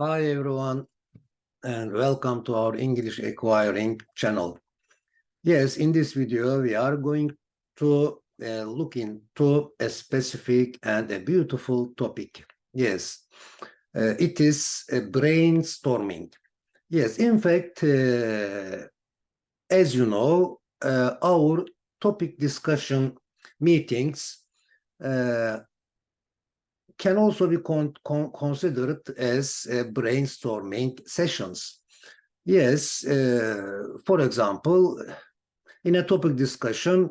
Hi everyone, and welcome to our English Acquiring channel. Yes, in this video we are going to look into a specific and a beautiful topic. Yes, it is brainstorming. Yes, in fact, as you know, our topic discussion meetings can also be considered as brainstorming sessions. Yes, for example, in a topic discussion,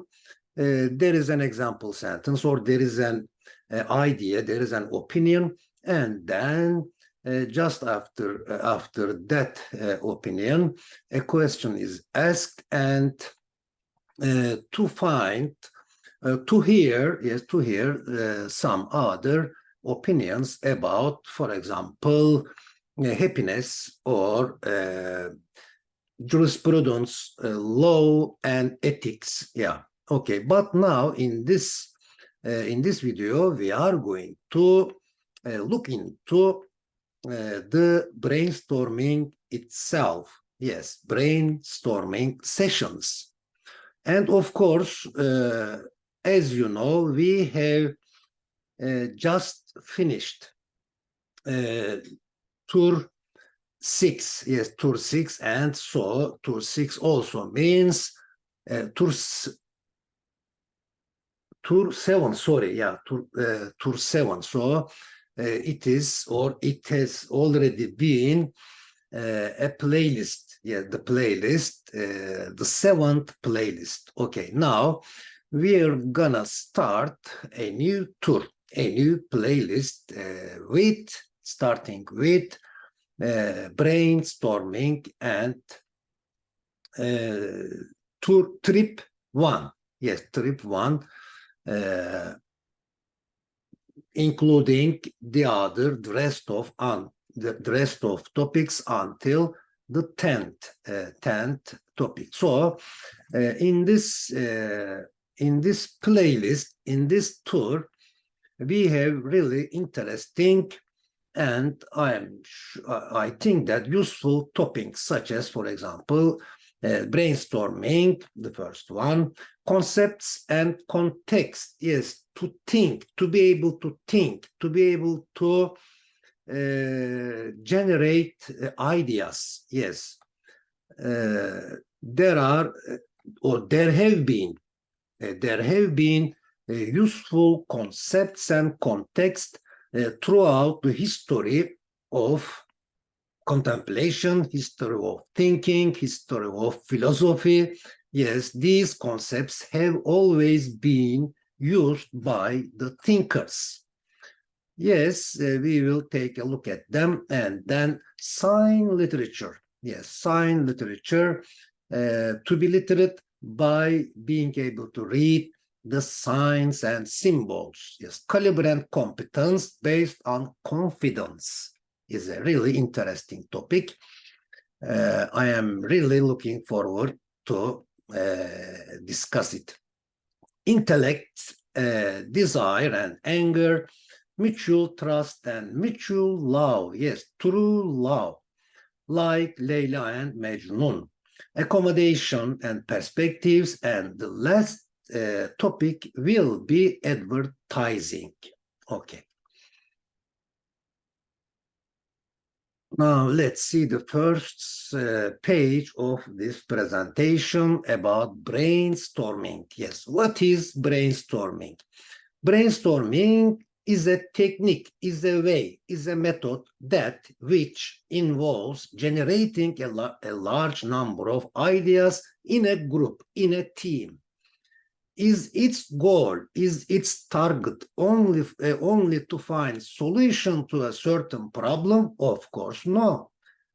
there is an example sentence or there is an idea, there is an opinion, and then just after that opinion, a question is asked, and to hear some other opinions about, for example, happiness or jurisprudence, law, and ethics. Yeah, okay. But now in this video, we are going to look into the brainstorming itself. Yes, brainstorming sessions. And of course, as you know, we have just finished tour 6. Yes, tour 6, and so tour 6 also means tour 7. Sorry, yeah, tour 7. So it is, or it has already been a playlist. Yeah, the playlist, the 7th playlist. Okay, now we're gonna start a new tour, a new playlist starting with brainstorming and trip 1. Yes, trip 1, including the rest of topics until the 10th topic. So in this playlist, in this tour, we have really interesting and I think that useful topics, such as, for example, brainstorming, the first one, concepts and context. Yes, to think, to be able to think, to be able to generate ideas. Yes, there are or there have been useful concepts and context throughout the history of contemplation, history of thinking, history of philosophy. Yes, these concepts have always been used by the thinkers. Yes, we will take a look at them. And then sign literature. Yes, sign literature, to be literate by being able to read the signs and symbols. Yes, caliber and competence based on confidence is a really interesting topic. I am really looking forward to discuss it. Intellect, desire and anger, mutual trust and mutual love. Yes, true love, like Leyla and Mejnun. Accommodation and perspectives, and the last topic will be advertising. Okay. Now let's see the first page of this presentation about brainstorming. Yes, what is brainstorming? Brainstorming is a technique, is a way, is a method which involves generating a large number of ideas in a group, in a team. Is its goal, is its target only to find solution to a certain problem? Of course, no.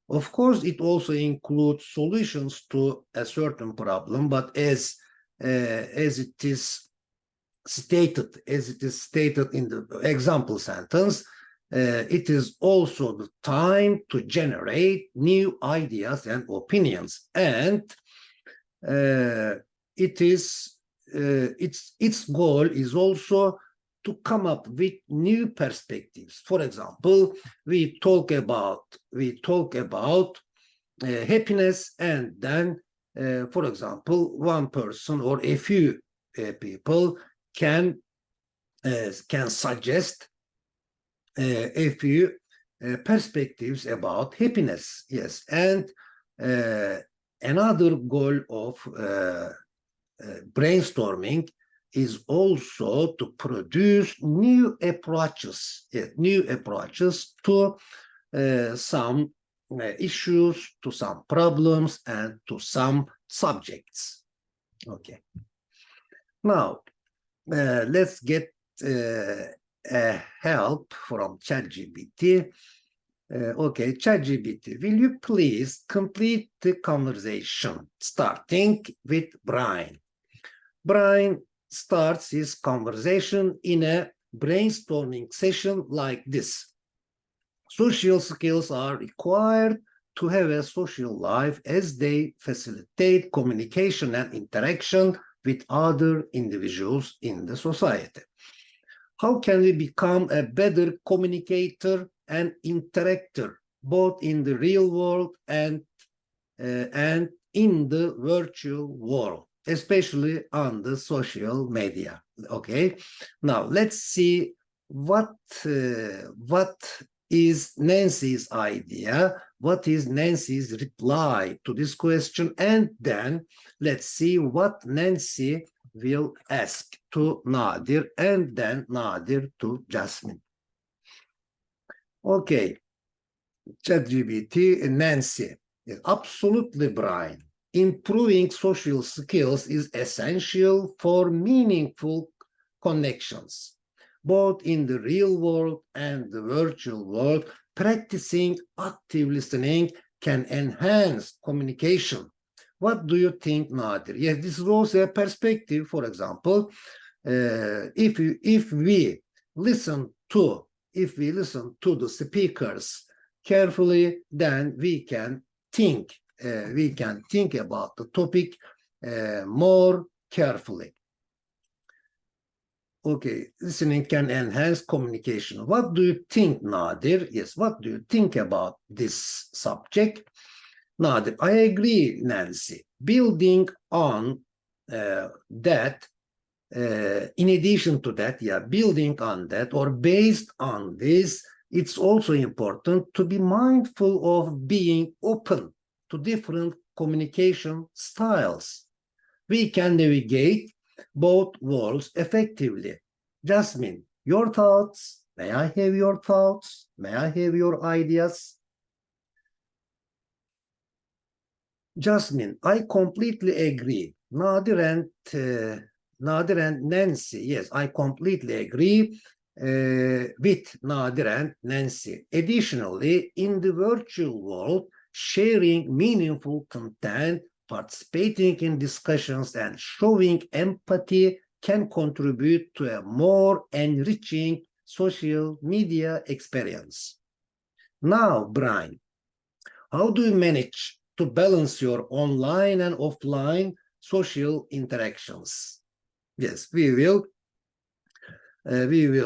Of course, it also includes solutions to a certain problem, but as it is stated in the example sentence, it is also the time to generate new ideas and opinions, and its goal is also to come up with new perspectives. For example, we talk about happiness, and then, for example, one person or a few people can suggest a few perspectives about happiness. Yes, and another goal of brainstorming is also to produce new approaches to some issues, to some problems, and to some subjects. Okay. Now, let's get help from ChatGPT. Okay, ChatGPT, will you please complete the conversation, starting with Brian? Brian starts his conversation in a brainstorming session like this. Social skills are required to have a social life as they facilitate communication and interaction with other individuals in the society. How can we become a better communicator and interactor, both in the real world and in the virtual world, especially on the social media? Okay, now let's see what is Nancy's idea, what is Nancy's reply to this question, and then let's see what Nancy will ask to Nadir, and then Nadir to Jasmine. Okay, ChatGPT and Nancy. Absolutely, Brian. Improving social skills is essential for meaningful connections, both in the real world and the virtual world. Practicing active listening can enhance communication. What do you think, Nadir? Yes, this is also a perspective. For example, if we listen to the speakers carefully, then we can think about the topic more carefully. Okay, listening can enhance communication. What do you think, Nadir? Yes, what do you think about this subject? Nadir, I agree, Nancy. Building on that, in addition to that, building on that or based on this, it's also important to be mindful of being open to different communication styles. We can navigate both worlds effectively. Jasmine, your thoughts? May I have your thoughts? May I have your ideas? Jasmine, I completely agree. Nadir and Nancy, yes, I completely agree with Nadir and Nancy. Additionally, in the virtual world, sharing meaningful content, participating in discussions, and showing empathy can contribute to a more enriching social media experience. Now, Brian, how do you manage to balance your online and offline social interactions? Yes, we will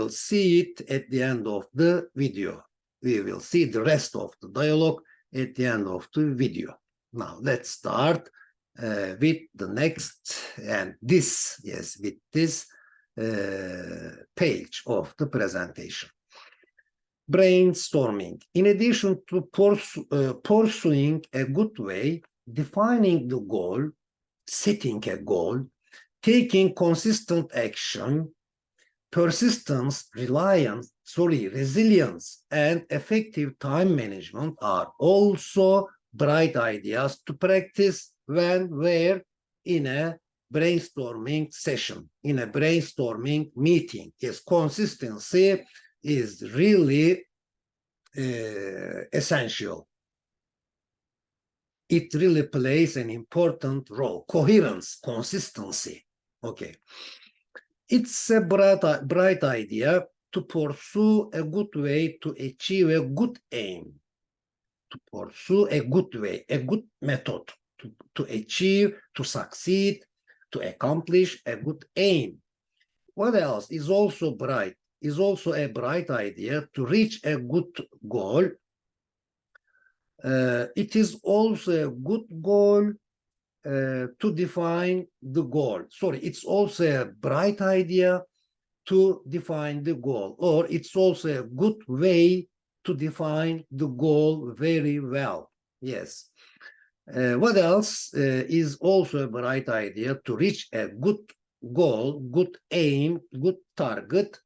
see it at the end of the video. We will see the rest of the dialogue at the end of the video. Now let's start with the next and this, yes, with this page of the presentation. Brainstorming. In addition to pursuing a good way, defining the goal, setting a goal, taking consistent action, persistence, resilience, and effective time management are also bright ideas to practice when we're in a brainstorming session, in a brainstorming meeting. Yes, consistency is really essential. It really plays an important role. Coherence, consistency. Okay. It's a bright idea to pursue a good way to achieve a good aim. To pursue a good way, a good method to achieve, to succeed, to accomplish a good aim. What else is also bright? Is also a bright idea to reach a good goal. It is also a good goal to define the goal. Sorry, it's also a bright idea to define the goal, or it's also a good way to define the goal very well. Yes. What else is also a bright idea to reach a good goal, good aim, good target?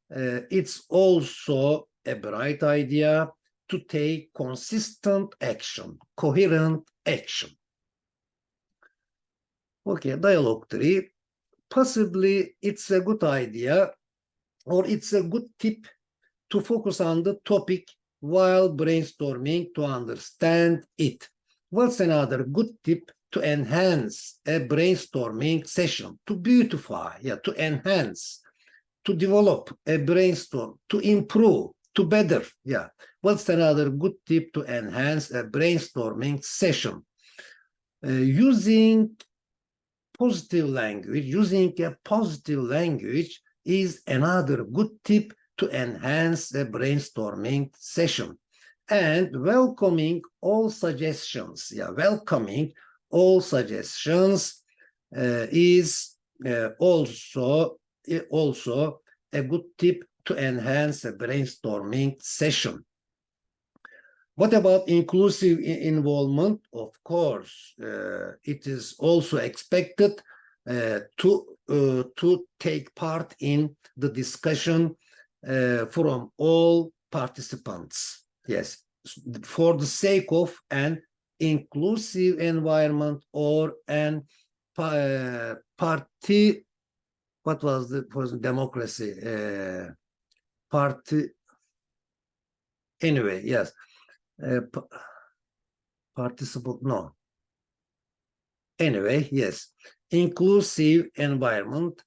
It's also a bright idea to take consistent action, coherent action. Okay, dialogue 3. Possibly it's a good idea or it's a good tip to focus on the topic while brainstorming to understand it. What's another good tip to enhance a brainstorming session, to beautify, to enhance, to develop a brainstorm, to improve, to better? What's another good tip to enhance a brainstorming session? Using positive language, using a positive language is another good tip to enhance a brainstorming session. And welcoming all suggestions, welcoming all suggestions is also a good tip to enhance a brainstorming session. What about inclusive involvement? Of course, it is also expected to take part in the discussion from all participants. Yes, for the sake of an inclusive environment or an party. What was the democracy? Party. Anyway, yes. Participant, no. Anyway, yes. Inclusive environment.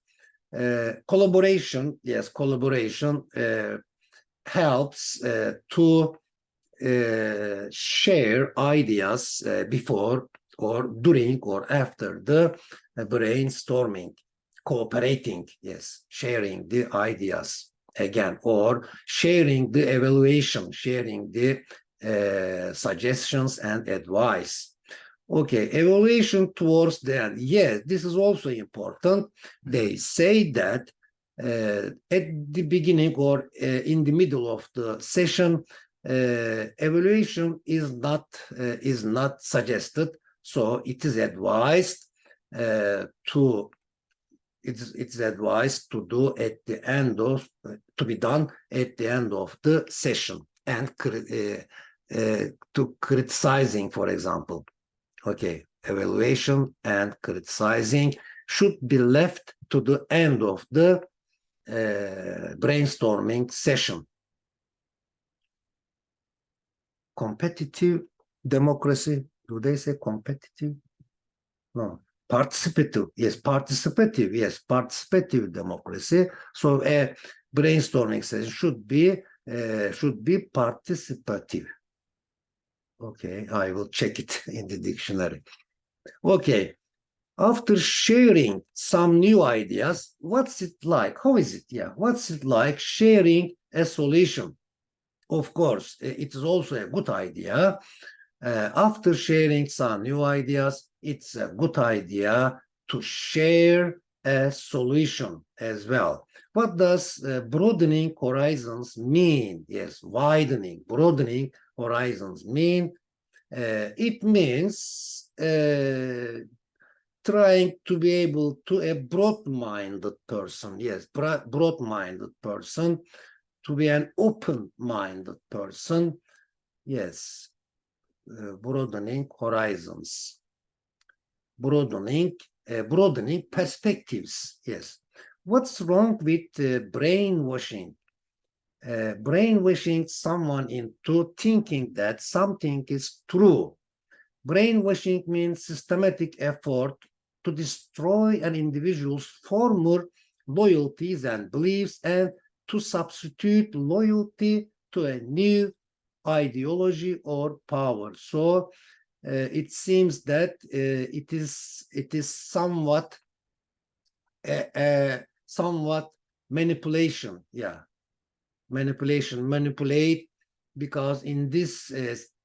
Collaboration, yes, collaboration helps to share ideas before or during or after the brainstorming. Cooperating, yes, sharing the ideas again, or sharing the evaluation, sharing the suggestions and advice. Okay, evaluation towards the end. Yes, this is also important. They say that at the beginning or in the middle of the session, evaluation is not suggested. So it is advised it's advised to do at the end of to be done at the end of the session, and to criticizing, for example. Okay, evaluation and criticizing should be left to the end of the brainstorming session. Competitive democracy, do they say competitive? No. Participative, yes, participative democracy. So a brainstorming session should be participative. Okay, I will check it in the dictionary. Okay, after sharing some new ideas, what's it like? How is it? What's it like sharing a solution? Of course, it is also a good idea. After sharing some new ideas, it's a good idea to share a solution as well. What does broadening horizons mean? Yes, widening, broadening horizons mean. It means trying to be able to a broad-minded person. Yes, broad-minded person, to be an open-minded person. Yes. Broadening horizons, broadening perspectives. Yes. What's wrong with brainwashing? Brainwashing someone into thinking that something is true. Brainwashing means systematic effort to destroy an individual's former loyalties and beliefs and to substitute loyalty to a new ideology or power. So it seems that it is somewhat somewhat manipulation. Yeah, manipulate, because in this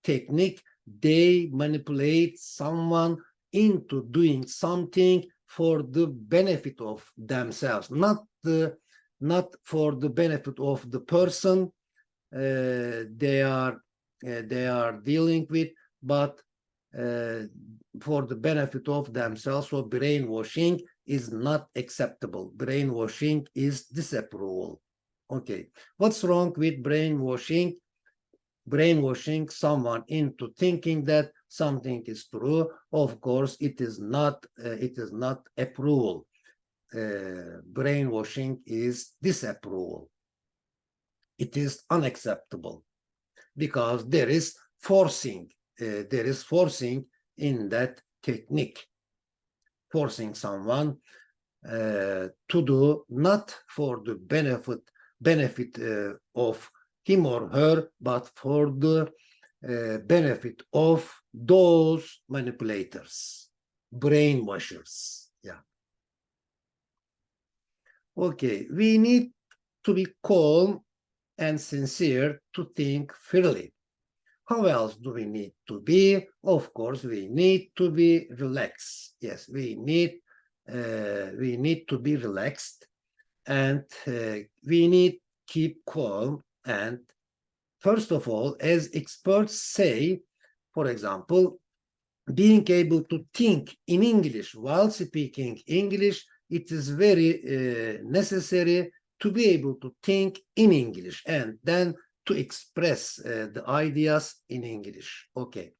technique, they manipulate someone into doing something for the benefit of themselves, not for the benefit of the person they are dealing with, but for the benefit of themselves. So brainwashing is not acceptable. Brainwashing is disapproval. Okay, what's wrong with brainwashing? Brainwashing someone into thinking that something is true. Of course, it is not approval. Brainwashing is disapproval. It is unacceptable, because there is forcing in that technique, forcing someone to do not for the benefit of him or her, but for the benefit of those manipulators, brainwashers. Yeah. Okay, we need to be calm and sincere to think freely. How else do we need to be? Of course, we need to be relaxed. Yes, we need to be relaxed, and we need keep calm. And first of all, as experts say, for example, being able to think in English while speaking English, it is very necessary to be able to think in English and then to express the ideas in English. Okay.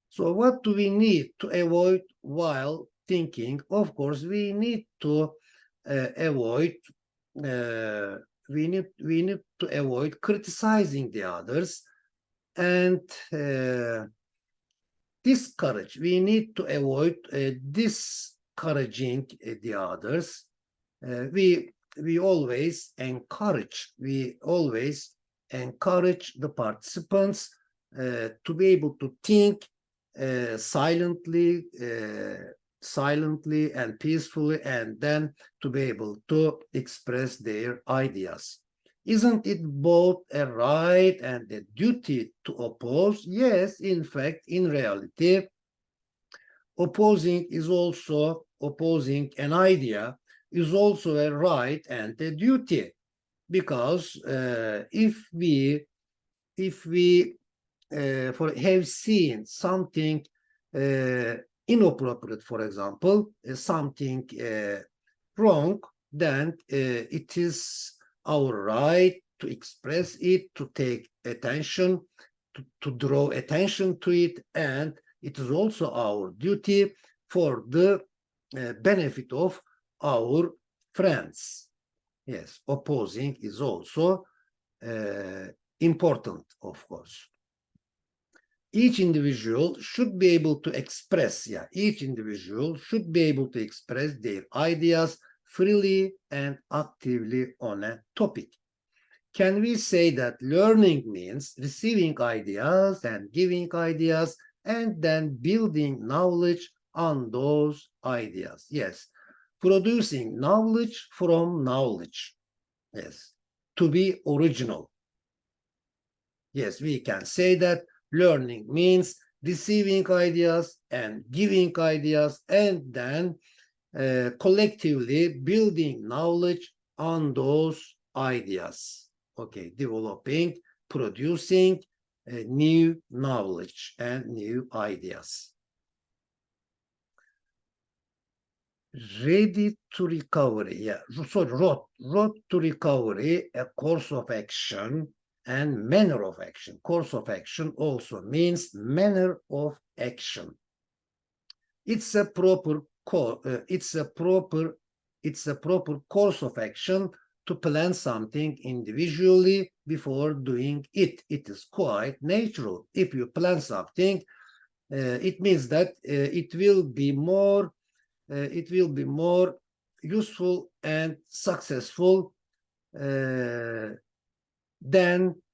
So what do we need to avoid while thinking? Of course, we need to avoid criticizing the others and discourage. We need to avoid discouraging the others. We always encourage the participants to be able to think silently and peacefully, and then to be able to express their ideas. Isn't it both a right and a duty to oppose? Yes, in fact, in reality, opposing an idea is also a right and a duty, because if we have seen something inappropriate, for example, something wrong, then it is our right to express it, to take attention, to draw attention to it, and it is also our duty for the benefit of our friends. Yes, opposing is also important, of course. Each individual should be able to express, their ideas freely and actively on a topic. Can we say that learning means receiving ideas and giving ideas and then building knowledge on those ideas? Yes. Producing knowledge from knowledge. Yes. To be original. Yes, we can say that learning means receiving ideas and giving ideas and then collectively building knowledge on those ideas. Okay, developing, producing new knowledge and new ideas. Ready to recovery. Yeah, so road to recovery, a course of action and manner of action. Course of action also means manner of action. It's a proper course of action to plan something individually before doing it. It is quite natural. If you plan something, it means that it will be more useful and successful than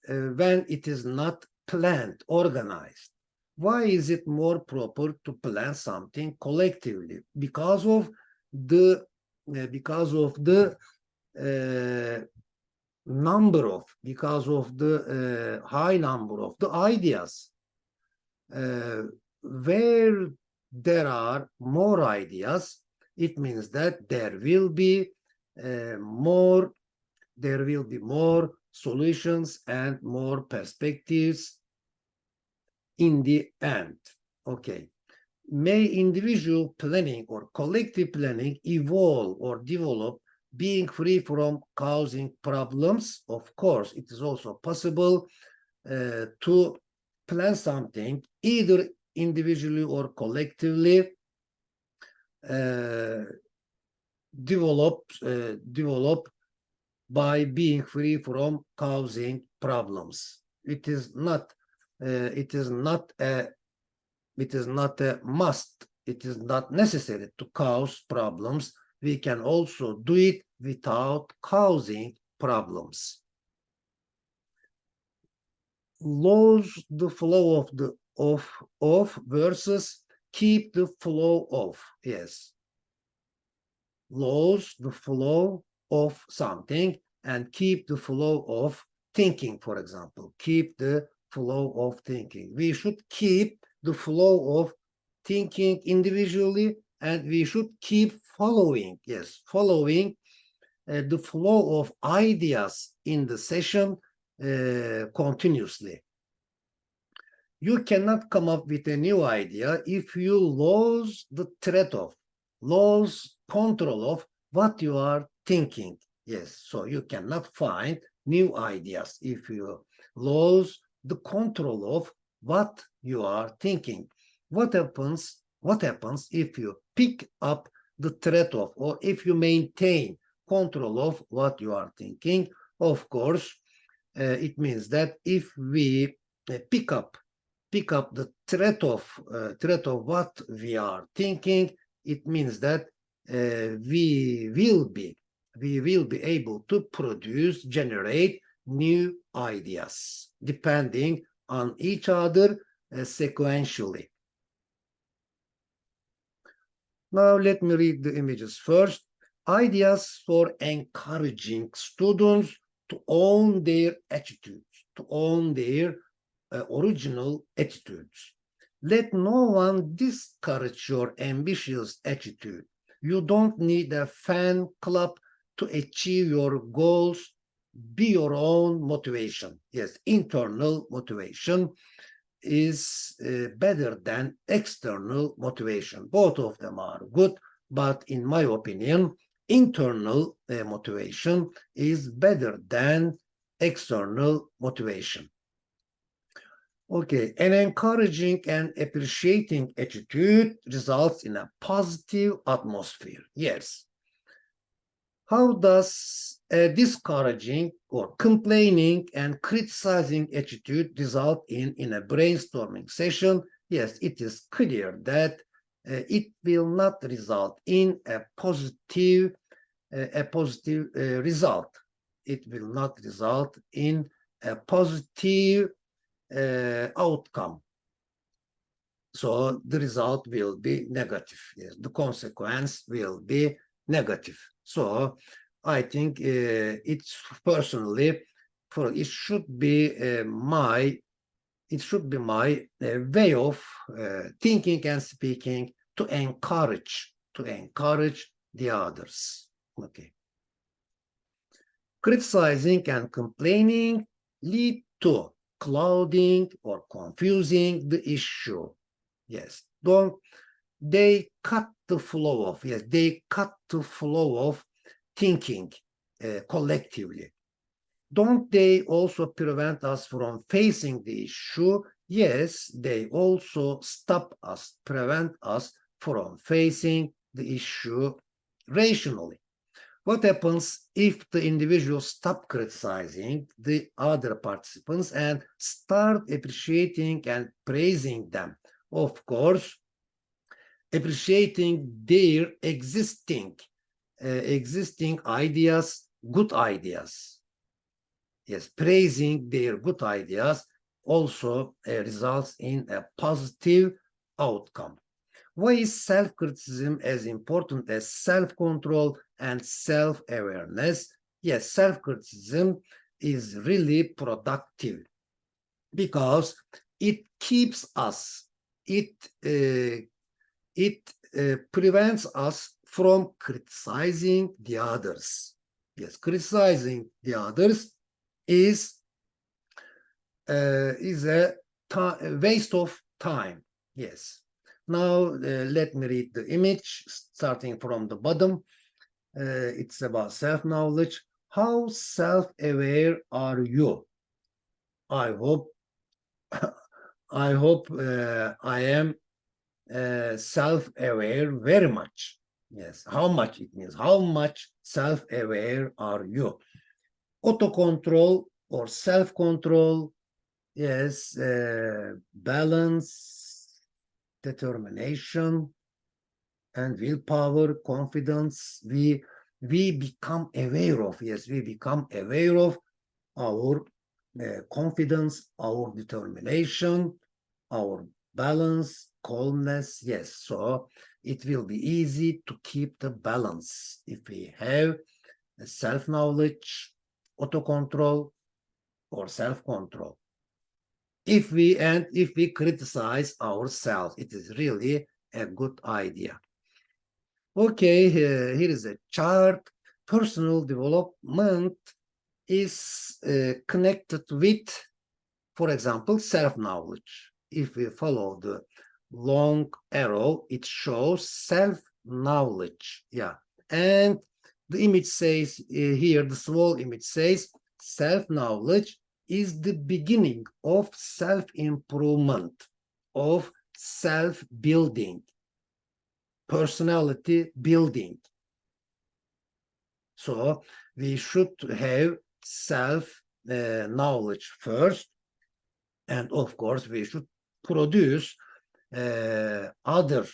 when it is not planned, organized. Why is it more proper to plan something collectively? Because of the because of the because of the high number of the ideas. Where there are more ideas, it means that there will be more solutions and more perspectives in the end. Okay. May individual planning or collective planning evolve or develop being free from causing problems? Of course, it is also possible to plan something either individually or collectively, develop by being free from causing problems. It is not a must. It is not necessary to cause problems. We can also do it without causing problems. Lose the flow of versus keep the flow of. Yes. Lose the flow of something and keep the flow of thinking, for example. Keep the flow of thinking. We should keep the flow of thinking individually, and we should keep following, following the flow of ideas in the session continuously. You cannot come up with a new idea if you lose the lose control of what you are thinking. Yes, so you cannot find new ideas if you lose the control of what you are thinking. What happens if you pick up the thread of, or if you maintain control of what you are thinking? Of course, it means that if we pick up the thread of what we are thinking, it means that we will be able to generate new ideas depending on each other sequentially. Now let me read the images first. Ideas for encouraging students to own their attitudes, to own their original attitudes. Let no one discourage your ambitious attitude. You don't need a fan club to achieve your goals. Be your own motivation. Yes, internal motivation is better than external motivation. Both of them are good, but in my opinion, internal motivation is better than external motivation. Okay, an encouraging and appreciating attitude results in a positive atmosphere. Yes. How does a discouraging or complaining and criticizing attitude result in a brainstorming session? Yes, it is clear that it will not result in a positive result. It will not result in a positive outcome. So the result will be negative. Yes, the consequence will be negative. So I think it's personally, it should be my way of thinking and speaking to encourage the others. Okay. Criticizing and complaining lead to clouding or confusing the issue. Yes, they cut the flow of, they cut the flow of thinking collectively. Don't they also prevent us from facing the issue? Yes, they also prevent us from facing the issue rationally. What happens if the individuals stop criticizing the other participants and start appreciating and praising them? Of course, appreciating their existing ideas, good ideas. Yes, praising their good ideas also results in a positive outcome. Why is self-criticism as important as self-control and self-awareness. Yes, self-criticism is really productive because it keeps us, it prevents us from criticizing the others. Yes, criticizing the others is a waste of time. Yes. Now let me read the image starting from the bottom. It's about self-knowledge. How self-aware are you? I hope I hope I am self-aware very much. Yes, how much it means. How much self-aware are you? Auto-control or self-control. Yes, balance, determination, and willpower, confidence. We become aware of. Yes, we become aware of our confidence, our determination, our balance, calmness. Yes, so it will be easy to keep the balance if we have self-knowledge, auto-control, or self-control. If we criticize ourselves, it is really a good idea. Okay, here is a chart. Personal development is connected with, for example, self-knowledge. If we follow the long arrow, it shows self-knowledge. Yeah, and the image says here, the small image says self-knowledge is the beginning of self-improvement, of self-building, personality building. So we should have self-knowledge first, and of course we should produce other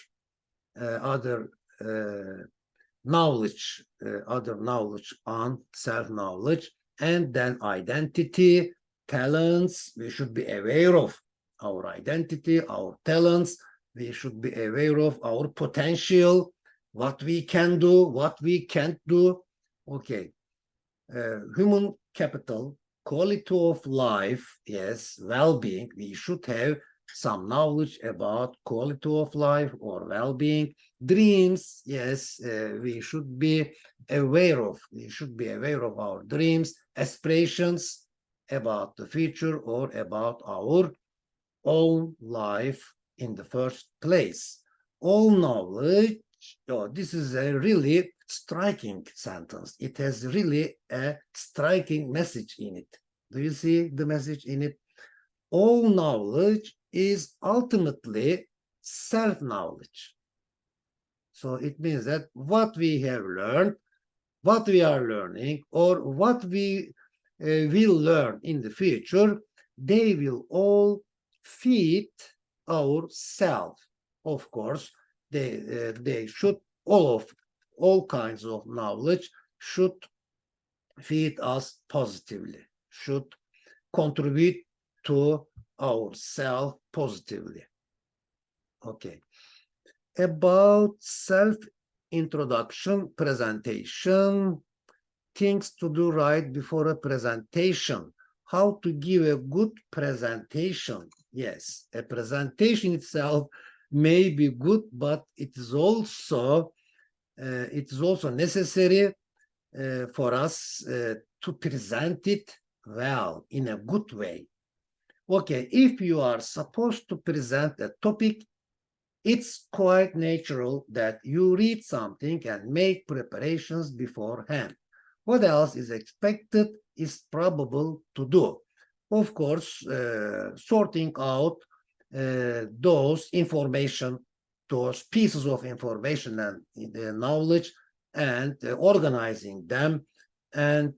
knowledge, other knowledge on self-knowledge, and then identity, talents. We should be aware of our identity, our talents. We should be aware of our potential, what we can do, what we can't do. Okay, human capital, quality of life, yes, well-being. We should have some knowledge about quality of life or well-being. Dreams, yes, we should be aware of. We should be aware of our dreams, aspirations about the future or about our own life in the first place. All knowledge, oh, this is a really striking sentence. It has really a striking message in it. Do you see the message in it? All knowledge is ultimately self-knowledge. So it means that what we have learned, what we are learning, or what we will learn in the future, they will all feed our self. Of course, they should, all kinds of knowledge should feed us positively, should contribute to our self positively. Okay. About self-introduction, presentation, things to do right before a presentation. How to give a good presentation. Yes, a presentation itself may be good, but it is also necessary for us to present it well, in a good way. Okay, if you are supposed to present a topic, it's quite natural that you read something and make preparations beforehand. What else is expected is probable to do. Of course, sorting out those information, those pieces of information and knowledge, and organizing them, and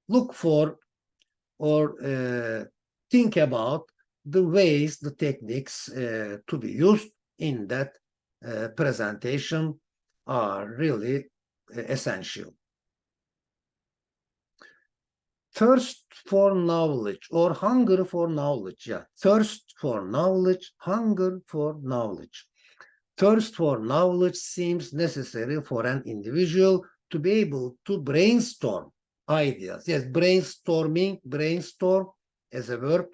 look for or think about the ways, the techniques to be used in that presentation are really essential. Thirst for knowledge or hunger for knowledge. Yeah, thirst for knowledge, hunger for knowledge. Thirst for knowledge seems necessary for an individual to be able to brainstorm ideas. Yes, brainstorming, brainstorm as a verb.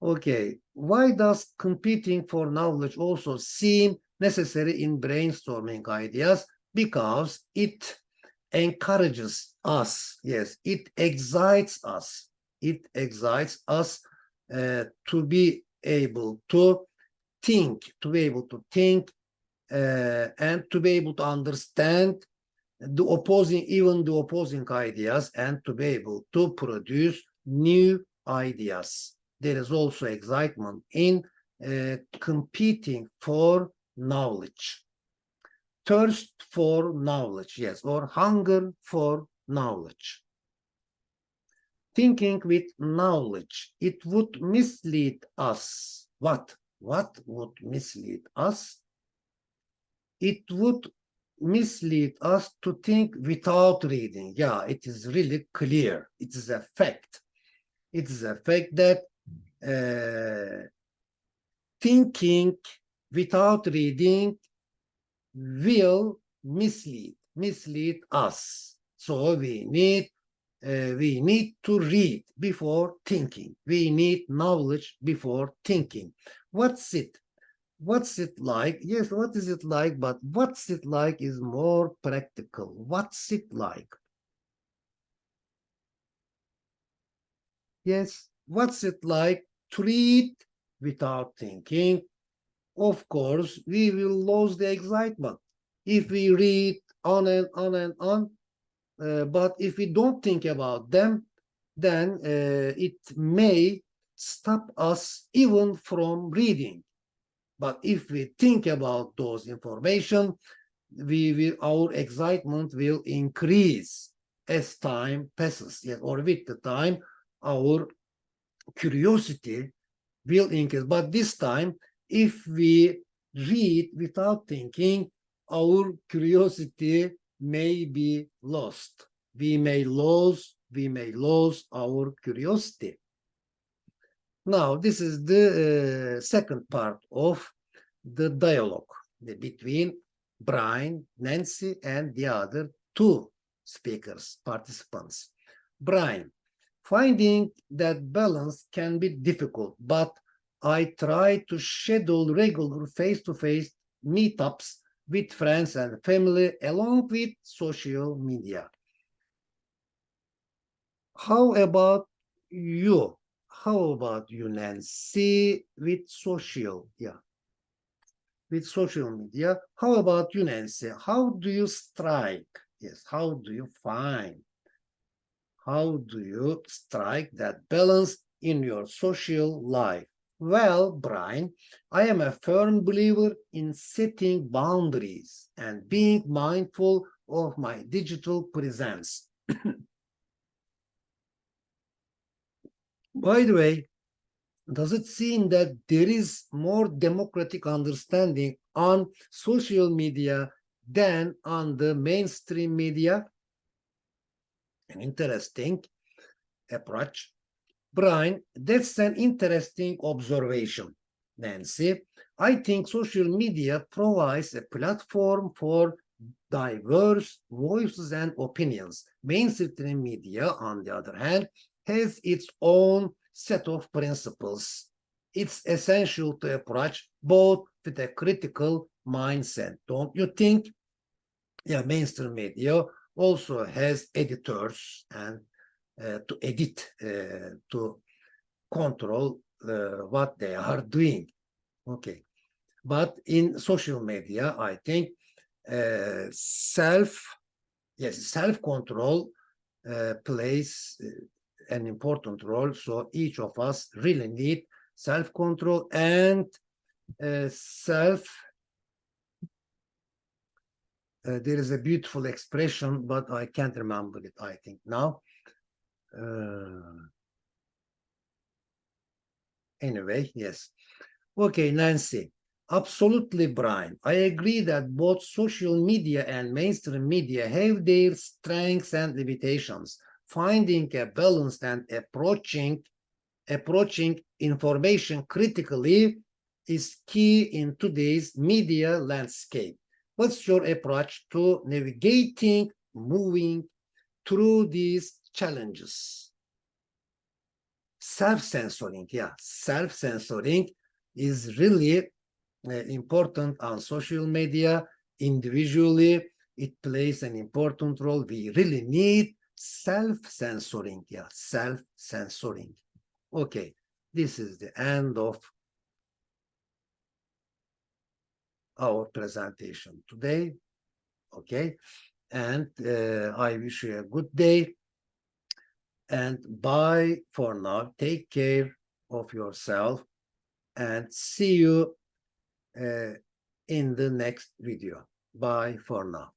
Okay, why does competing for knowledge also seem necessary in brainstorming ideas? Because it encourages us. Yes, it excites us. It excites us to be able to think, and to be able to understand even the opposing ideas, and to be able to produce new ideas. There is also excitement in competing for knowledge. Thirst for knowledge, yes, or hunger for knowledge. Thinking with knowledge, it would mislead us. What? What would mislead us? It would mislead us to think without reading. Yeah, it is really clear. It is a fact. It is a fact that thinking without reading will mislead us. So we need to read before thinking. We need knowledge before thinking. What's it? What's it like? Yes, what is it like? But what's it like is more practical. What's it like? Yes, what's it like to read without thinking? Of course, we will lose the excitement if we read on and on and on. But if we don't think about them, then it may stop us even from reading. But if we think about those information, our excitement will increase as time passes. Yes, or with the time, our curiosity will increase. But this time, if we read without thinking, our curiosity may be lost. We may lose our curiosity. Now, this is the second part of the dialogue between Brian, Nancy, and the other two speakers, participants. Brian, finding that balance can be difficult, but I try to schedule regular face-to-face meetups with friends and family along with social media. How about you? How about you, Nancy, with social? Yeah. With social media. How about you, Nancy? How do you strike? Yes, how do you find? How do you strike that balance in your social life? Well, Brian, I am a firm believer in setting boundaries and being mindful of my digital presence. By the way, does it seem that there is more democratic understanding on social media than on the mainstream media? An interesting approach. Brian, that's an interesting observation. Nancy, I think social media provides a platform for diverse voices and opinions. Mainstream media, on the other hand, has its own set of principles. It's essential to approach both with a critical mindset, don't you think? Yeah, mainstream media also has editors and to edit, to control what they are doing. Okay, but in social media, I think self-control plays an important role. So each of us really need self-control and there is a beautiful expression, but I can't remember it, I think, now. Anyway, yes. Okay, Nancy. Absolutely, Brian. I agree that both social media and mainstream media have their strengths and limitations. Finding a balance and approaching information critically is key in today's media landscape. What's your approach to navigating, moving through these challenges? Self-censoring, yeah, self-censoring is really important on social media. Individually, it plays an important role. We really need self-censoring, yeah, self-censoring. Okay, this is the end of our presentation today. Okay, and I wish you a good day, and bye for now. Take care of yourself, and see you in the next video. Bye for now.